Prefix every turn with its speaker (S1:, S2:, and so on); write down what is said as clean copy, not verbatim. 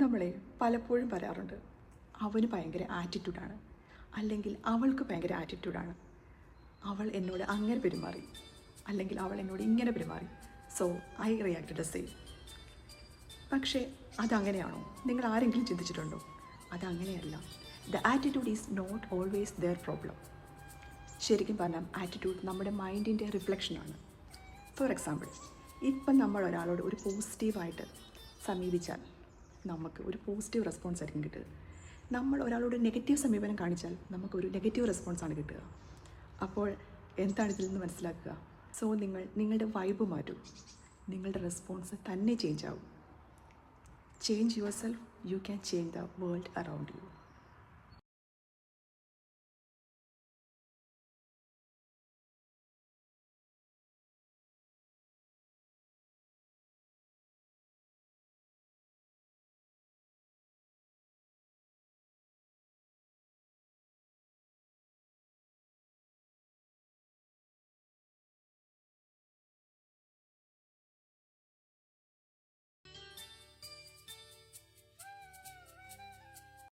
S1: നമ്മളെ പലപ്പോഴും പറയാറുണ്ട്, അവന് ഭയങ്കര ആറ്റിറ്റ്യൂഡാണ്, അല്ലെങ്കിൽ അവൾക്ക് ഭയങ്കര ആറ്റിറ്റ്യൂഡാണ്, അവൾ എന്നോട് അങ്ങനെ പെരുമാറി, അല്ലെങ്കിൽ അവൾ എന്നോട് ഇങ്ങനെ പെരുമാറി, so I react the same. പക്ഷേ അതങ്ങനെയാണോ? നിങ്ങൾ ആരെങ്കിലും ചിന്തിച്ചിട്ടുണ്ടോ? അതങ്ങനെയല്ല. The attitude is not always their problem. ശരിക്കും പറഞ്ഞാൽ ആറ്റിറ്റ്യൂഡ് നമ്മുടെ മൈൻഡിൻ്റെ റിഫ്ലക്ഷനാണ്. ഫോർ എക്സാമ്പിൾ, ഇപ്പം നമ്മൾ ഒരാളോട് ഒരു പോസിറ്റീവായിട്ട് സമീപിച്ചാൽ നമുക്ക് ഒരു പോസിറ്റീവ് റെസ്പോൺസ് ആയിരിക്കും കിട്ടുക. നമ്മൾ ഒരാളോട് നെഗറ്റീവ് സമീപനം കാണിച്ചാൽ നമുക്കൊരു നെഗറ്റീവ് റെസ്പോൺസാണ് കിട്ടുക. അപ്പോൾ എന്താണ് ഇതിൽ നിന്ന് മനസ്സിലാക്കുക? സോ നിങ്ങളുടെ വൈബ് മാറ്റും, നിങ്ങളുടെ റെസ്പോൺസ് തന്നെ ചേഞ്ച് ആവും. Change your self, you can change the world around U.